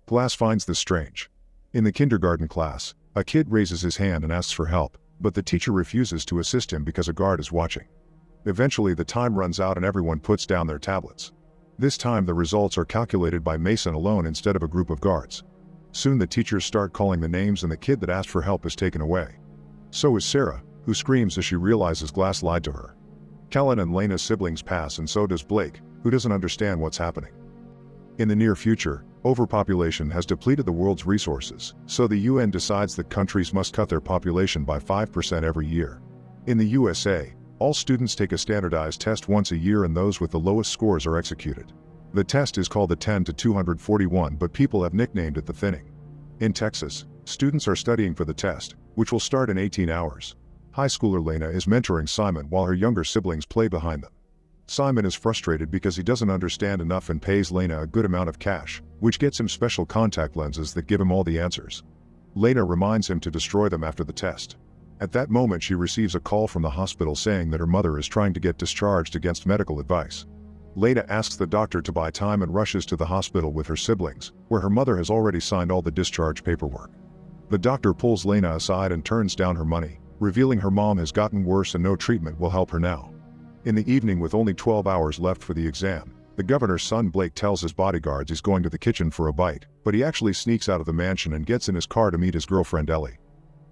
Glass finds this strange. In the kindergarten class, a kid raises his hand and asks for help, but the teacher refuses to assist him because a guard is watching. Eventually the time runs out and everyone puts down their tablets. This time the results are calculated by Mason alone instead of a group of guards. Soon the teachers start calling the names and the kid that asked for help is taken away. So is Sarah, who screams as she realizes Glass lied to her. Kellen and Lena's siblings pass, and so does Blake, who doesn't understand what's happening. In the near future, overpopulation has depleted the world's resources, so the UN decides that countries must cut their population by 5% every year. In the USA, all students take a standardized test once a year and those with the lowest scores are executed. The test is called the 10 to 241, but people have nicknamed it the thinning. In Texas, students are studying for the test, which will start in 18 hours. High schooler Lena is mentoring Simon while her younger siblings play behind them. Simon is frustrated because he doesn't understand enough and pays Lena a good amount of cash, which gets him special contact lenses that give him all the answers. Lena reminds him to destroy them after the test. At that moment she receives a call from the hospital saying that her mother is trying to get discharged against medical advice. Lena asks the doctor to buy time and rushes to the hospital with her siblings, where her mother has already signed all the discharge paperwork. The doctor pulls Lena aside and turns down her money, revealing her mom has gotten worse and no treatment will help her now. In the evening, with only 12 hours left for the exam, the governor's son Blake tells his bodyguards he's going to the kitchen for a bite, but he actually sneaks out of the mansion and gets in his car to meet his girlfriend Ellie.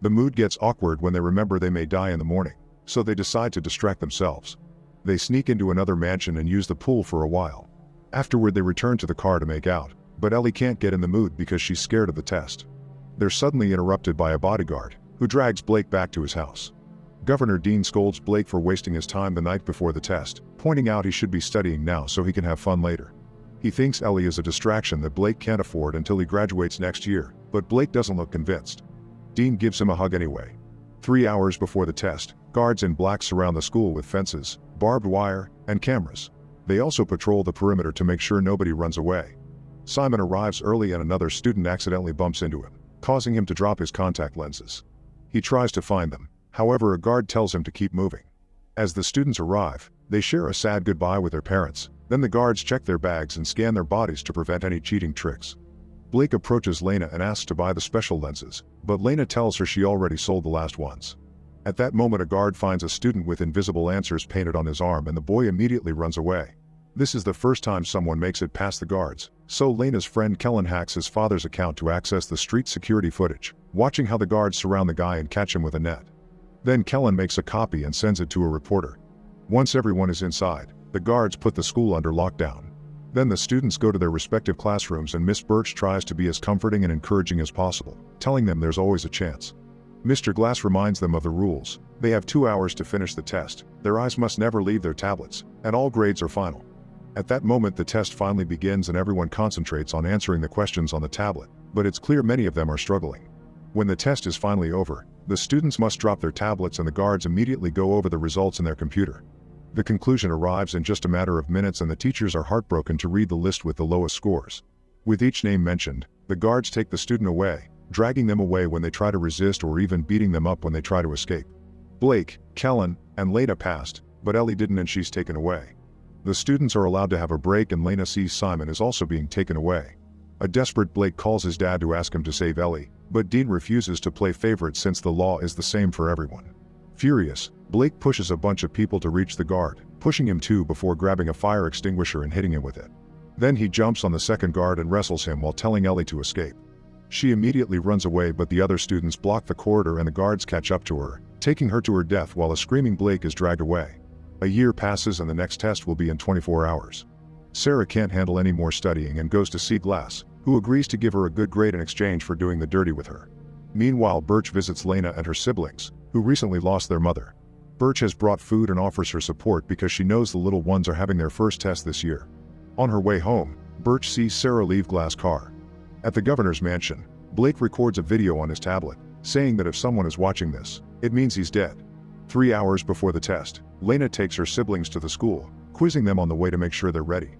The mood gets awkward when they remember they may die in the morning, so they decide to distract themselves. They sneak into another mansion and use the pool for a while. Afterward they return to the car to make out, but Ellie can't get in the mood because she's scared of the test. They're suddenly interrupted by a bodyguard, who drags Blake back to his house. Governor Dean scolds Blake for wasting his time the night before the test, pointing out he should be studying now so he can have fun later. He thinks Ellie is a distraction that Blake can't afford until he graduates next year, but Blake doesn't look convinced. Dean gives him a hug anyway. 3 hours before the test, guards in black surround the school with fences, barbed wire, and cameras. They also patrol the perimeter to make sure nobody runs away. Simon arrives early and another student accidentally bumps into him, causing him to drop his contact lenses. He tries to find them, however a guard tells him to keep moving. As the students arrive, they share a sad goodbye with their parents, then the guards check their bags and scan their bodies to prevent any cheating tricks. Blake approaches Lena and asks to buy the special lenses, but Lena tells her she already sold the last ones. At that moment a guard finds a student with invisible answers painted on his arm and the boy immediately runs away. This is the first time someone makes it past the guards, so Lena's friend Kellen hacks his father's account to access the street security footage, watching how the guards surround the guy and catch him with a net. Then Kellen makes a copy and sends it to a reporter. Once everyone is inside, the guards put the school under lockdown. Then the students go to their respective classrooms and Miss Birch tries to be as comforting and encouraging as possible, telling them there's always a chance. Mr. Glass reminds them of the rules. They have 2 hours to finish the test, their eyes must never leave their tablets, and all grades are final. At that moment the test finally begins and everyone concentrates on answering the questions on the tablet, but it's clear many of them are struggling. When the test is finally over, the students must drop their tablets and the guards immediately go over the results in their computer. The conclusion arrives in just a matter of minutes and the teachers are heartbroken to read the list with the lowest scores. With each name mentioned, the guards take the student away, dragging them away when they try to resist or even beating them up when they try to escape. Blake, Kellen, and Lena passed, but Ellie didn't and she's taken away. The students are allowed to have a break and Lena sees Simon is also being taken away. A desperate Blake calls his dad to ask him to save Ellie, but Dean refuses to play favorite since the law is the same for everyone. Furious, Blake pushes a bunch of people to reach the guard, pushing him too before grabbing a fire extinguisher and hitting him with it. Then he jumps on the second guard and wrestles him while telling Ellie to escape. She immediately runs away but the other students block the corridor and the guards catch up to her, taking her to her death while a screaming Blake is dragged away. A year passes and the next test will be in 24 hours. Sarah can't handle any more studying and goes to see Glass, who agrees to give her a good grade in exchange for doing the dirty with her. Meanwhile Birch visits Lena and her siblings, who recently lost their mother. Birch has brought food and offers her support because she knows the little ones are having their first test this year. On her way home, Birch sees Sarah leave Glass' car. At the governor's mansion, Blake records a video on his tablet, saying that if someone is watching this, it means he's dead. 3 hours before the test, Lena takes her siblings to the school, quizzing them on the way to make sure they're ready.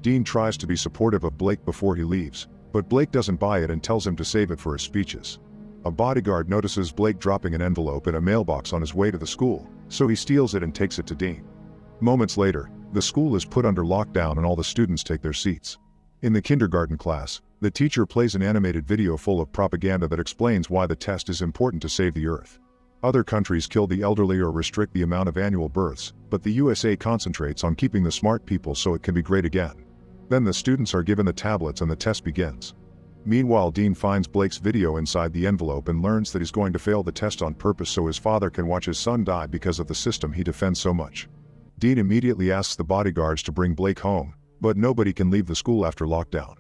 Dean tries to be supportive of Blake before he leaves, but Blake doesn't buy it and tells him to save it for his speeches. A bodyguard notices Blake dropping an envelope in a mailbox on his way to the school, so he steals it and takes it to Dean. Moments later, the school is put under lockdown and all the students take their seats. In the kindergarten class, The teacher plays an animated video full of propaganda that explains why the test is important to save the Earth. Other countries kill the elderly or restrict the amount of annual births, but the USA concentrates on keeping the smart people so it can be great again. Then the students are given the tablets and the test begins. Meanwhile, Dean finds Blake's video inside the envelope and learns that he's going to fail the test on purpose so his father can watch his son die because of the system he defends so much. Dean immediately asks the bodyguards to bring Blake home, but nobody can leave the school after lockdown.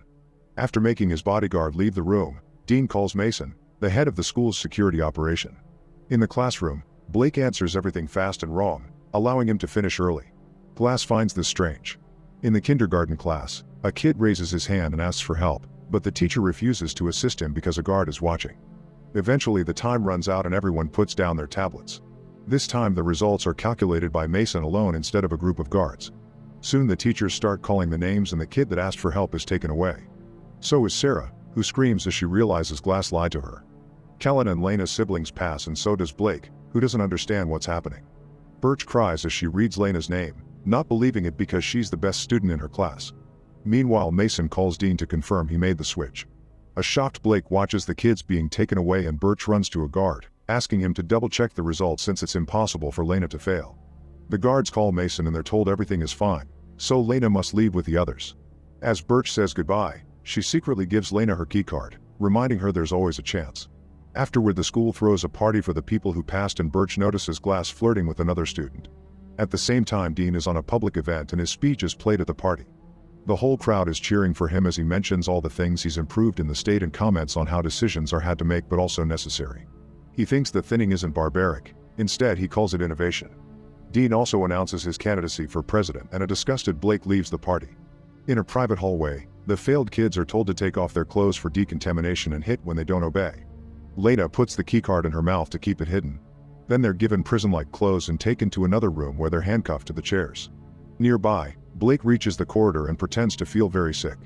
After making his bodyguard leave the room, Dean calls Mason, the head of the school's security operation. In the classroom, Blake answers everything fast and wrong, allowing him to finish early. Class finds this strange. In the kindergarten class, a kid raises his hand and asks for help, but the teacher refuses to assist him because a guard is watching. Eventually the time runs out and everyone puts down their tablets. This time the results are calculated by Mason alone instead of a group of guards. Soon the teachers start calling the names and the kid that asked for help is taken away. So is Sarah, who screams as she realizes Glass lied to her. Kellen and Lena's siblings pass and so does Blake, who doesn't understand what's happening. Birch cries as she reads Lena's name, not believing it because she's the best student in her class. Meanwhile, Mason calls Dean to confirm he made the switch. A shocked Blake watches the kids being taken away and Birch runs to a guard, asking him to double-check the results since it's impossible for Lena to fail. The guards call Mason and they're told everything is fine, so Lena must leave with the others. As Birch says goodbye, she secretly gives Lena her keycard, reminding her there's always a chance. Afterward, the school throws a party for the people who passed and Birch notices Glass flirting with another student. At the same time, Dean is on a public event and his speech is played at the party. The whole crowd is cheering for him as he mentions all the things he's improved in the state and comments on how decisions are had to make but also necessary. He thinks that thinning isn't barbaric, instead he calls it innovation. Dean also announces his candidacy for president and a disgusted Blake leaves the party. In a private hallway, the failed kids are told to take off their clothes for decontamination and hit when they don't obey. Lena puts the keycard in her mouth to keep it hidden. Then they're given prison-like clothes and taken to another room where they're handcuffed to the chairs. Nearby, Blake reaches the corridor and pretends to feel very sick.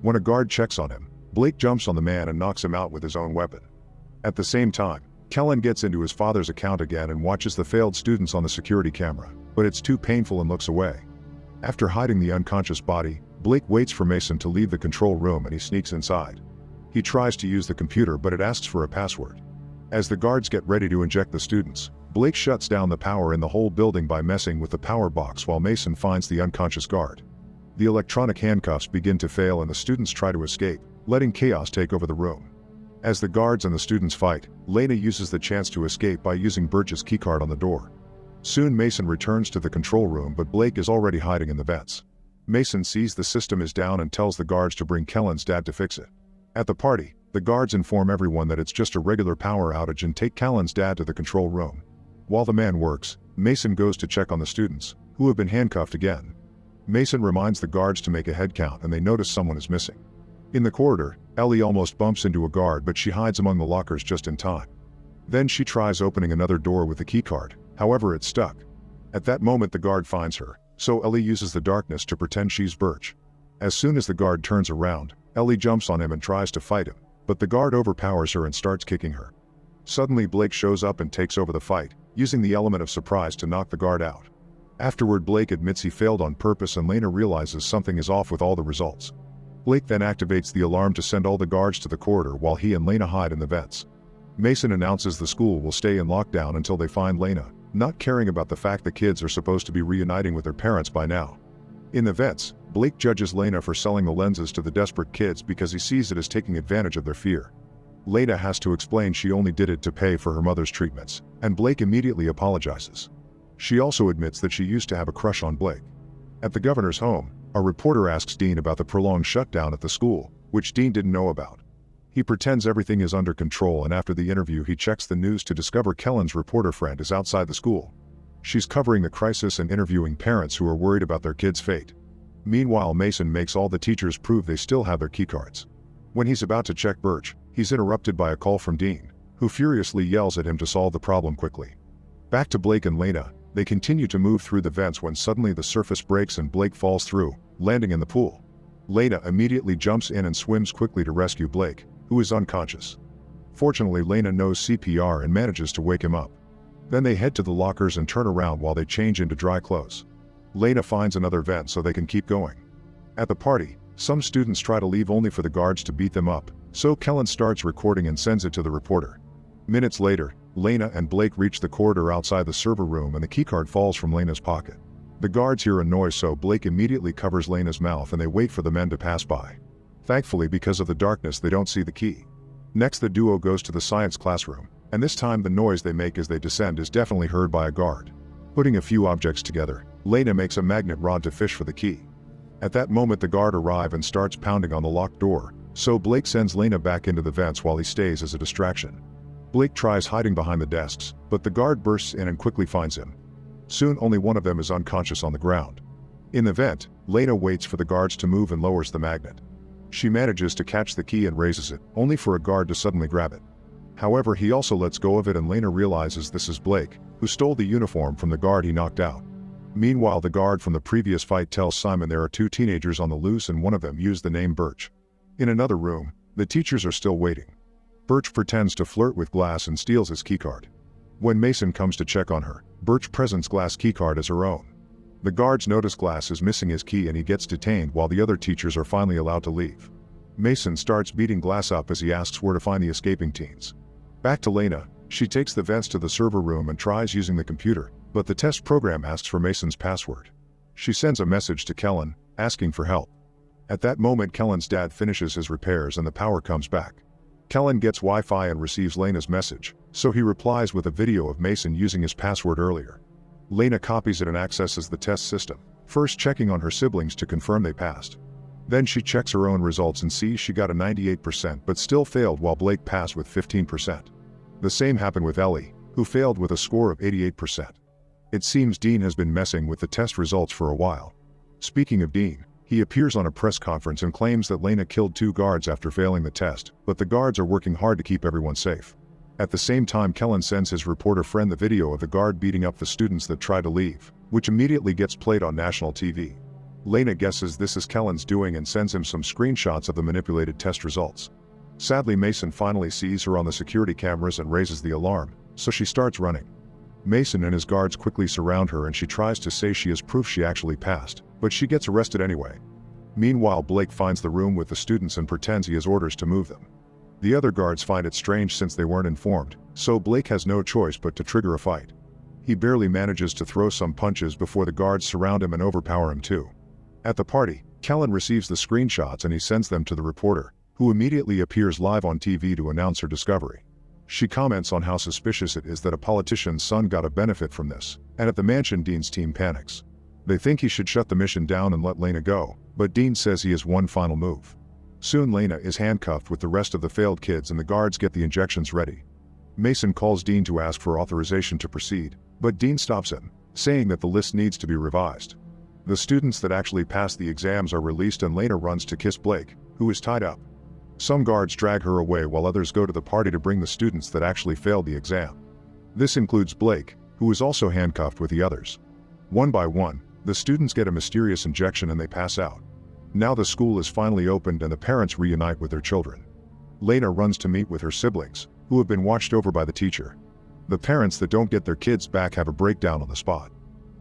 When a guard checks on him, Blake jumps on the man and knocks him out with his own weapon. At the same time, Kellen gets into his father's account again and watches the failed students on the security camera, but it's too painful and looks away. After hiding the unconscious body, Blake waits for Mason to leave the control room and he sneaks inside. He tries to use the computer but it asks for a password. As the guards get ready to inject the students, Blake shuts down the power in the whole building by messing with the power box while Mason finds the unconscious guard. The electronic handcuffs begin to fail and the students try to escape, letting chaos take over the room. As the guards and the students fight, Lena uses the chance to escape by using Birch's keycard on the door. Soon Mason returns to the control room but Blake is already hiding in the vents. Mason sees the system is down and tells the guards to bring Kellen's dad to fix it. At the party, the guards inform everyone that it's just a regular power outage and take Kellen's dad to the control room. While the man works, Mason goes to check on the students, who have been handcuffed again. Mason reminds the guards to make a head count and they notice someone is missing. In the corridor, Ellie almost bumps into a guard but she hides among the lockers just in time. Then she tries opening another door with the keycard, however it's stuck. At that moment the guard finds her, so Ellie uses the darkness to pretend she's Birch. As soon as the guard turns around, Ellie jumps on him and tries to fight him, but the guard overpowers her and starts kicking her. Suddenly Blake shows up and takes over the fight, using the element of surprise to knock the guard out. Afterward, Blake admits he failed on purpose and Lena realizes something is off with all the results. Blake then activates the alarm to send all the guards to the corridor while he and Lena hide in the vents. Mason announces the school will stay in lockdown until they find Lena, not caring about the fact the kids are supposed to be reuniting with their parents by now. In the vents, Blake judges Lena for selling the lenses to the desperate kids because he sees it as taking advantage of their fear. Lena has to explain she only did it to pay for her mother's treatments, and Blake immediately apologizes. She also admits that she used to have a crush on Blake. At the governor's home, a reporter asks Dean about the prolonged shutdown at the school, which Dean didn't know about. He pretends everything is under control and after the interview he checks the news to discover Kellen's reporter friend is outside the school. She's covering the crisis and interviewing parents who are worried about their kids' fate. Meanwhile, Mason makes all the teachers prove they still have their keycards. When he's about to check Birch, he's interrupted by a call from Dean, who furiously yells at him to solve the problem quickly. Back to Blake and Lena, they continue to move through the vents when suddenly the surface breaks and Blake falls through, landing in the pool. Lena immediately jumps in and swims quickly to rescue Blake, who is unconscious. Fortunately, Lena knows CPR and manages to wake him up. Then they head to the lockers and turn around while they change into dry clothes. Lena finds another vent so they can keep going. At the party, Some students try to leave only for the guards to beat them up, so Kellen starts recording and sends it to the reporter. Minutes later, Lena and Blake reach the corridor outside the server room and the keycard falls from Lena's pocket. The guards hear a noise, so Blake immediately covers Lena's mouth and they wait for the men to pass by. Thankfully, because of the darkness, they don't see the key. Next, the duo goes to the science classroom, and this time the noise they make as they descend is definitely heard by a guard. Putting a few objects together, Lena makes a magnet rod to fish for the key. At that moment, the guard arrives and starts pounding on the locked door, so Blake sends Lena back into the vents while he stays as a distraction. Blake tries hiding behind the desks, but the guard bursts in and quickly finds him. Soon, only one of them is unconscious on the ground. In the vent, Lena waits for the guards to move and lowers the magnet. She manages to catch the key and raises it, only for a guard to suddenly grab it. However, he also lets go of it and Lena realizes this is Blake, who stole the uniform from the guard he knocked out. Meanwhile, the guard from the previous fight tells Simon there are two teenagers on the loose and one of them used the name Birch. In another room, the teachers are still waiting. Birch pretends to flirt with Glass and steals his keycard. When Mason comes to check on her, Birch presents Glass' keycard as her own. The guards notice Glass is missing his key and he gets detained while the other teachers are finally allowed to leave. Mason starts beating Glass up as he asks where to find the escaping teens. Back to Lena, she takes the vents to the server room and tries using the computer, but the test program asks for Mason's password. She sends a message to Kellen, asking for help. At that moment, Kellen's dad finishes his repairs and the power comes back. Kellen gets Wi-Fi and receives Lena's message, so he replies with a video of Mason using his password earlier. Lena copies it and accesses the test system, first checking on her siblings to confirm they passed. Then she checks her own results and sees she got a 98% but still failed while Blake passed with 15%. The same happened with Ellie, who failed with a score of 88%. It seems Dean has been messing with the test results for a while. Speaking of Dean, he appears on a press conference and claims that Lena killed two guards after failing the test, but the guards are working hard to keep everyone safe. At the same time, Kellen sends his reporter friend the video of the guard beating up the students that try to leave, which immediately gets played on national TV. Lena guesses this is Kellen's doing and sends him some screenshots of the manipulated test results. Sadly, Mason finally sees her on the security cameras and raises the alarm, so she starts running. Mason and his guards quickly surround her and she tries to say she has proof she actually passed, but she gets arrested anyway. Meanwhile, Blake finds the room with the students and pretends he has orders to move them. The other guards find it strange since they weren't informed, so Blake has no choice but to trigger a fight. He barely manages to throw some punches before the guards surround him and overpower him too. At the party, Kellen receives the screenshots and he sends them to the reporter, who immediately appears live on TV to announce her discovery. She comments on how suspicious it is that a politician's son got a benefit from this, and at the mansion Dean's team panics. They think he should shut the mission down and let Lena go, but Dean says he has one final move. Soon Lena is handcuffed with the rest of the failed kids and the guards get the injections ready. Mason calls Dean to ask for authorization to proceed, but Dean stops him, saying that the list needs to be revised. The students that actually passed the exams are released and Lena runs to kiss Blake, who is tied up. Some guards drag her away while others go to the party to bring the students that actually failed the exam. This includes Blake, who is also handcuffed with the others. One by one, the students get a mysterious injection and they pass out. Now the school is finally opened and the parents reunite with their children. Lena runs to meet with her siblings, who have been watched over by the teacher. The parents that don't get their kids back have a breakdown on the spot.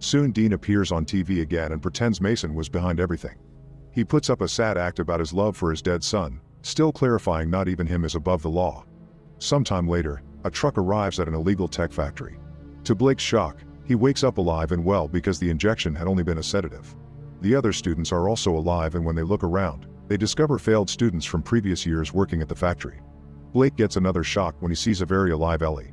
Soon Dean appears on TV again and pretends Mason was behind everything. He puts up a sad act about his love for his dead son, still clarifying not even him is above the law. Sometime later, a truck arrives at an illegal tech factory. To Blake's shock, he wakes up alive and well because the injection had only been a sedative. The other students are also alive and when they look around, they discover failed students from previous years working at the factory. Blake gets another shock when he sees a very alive Ellie.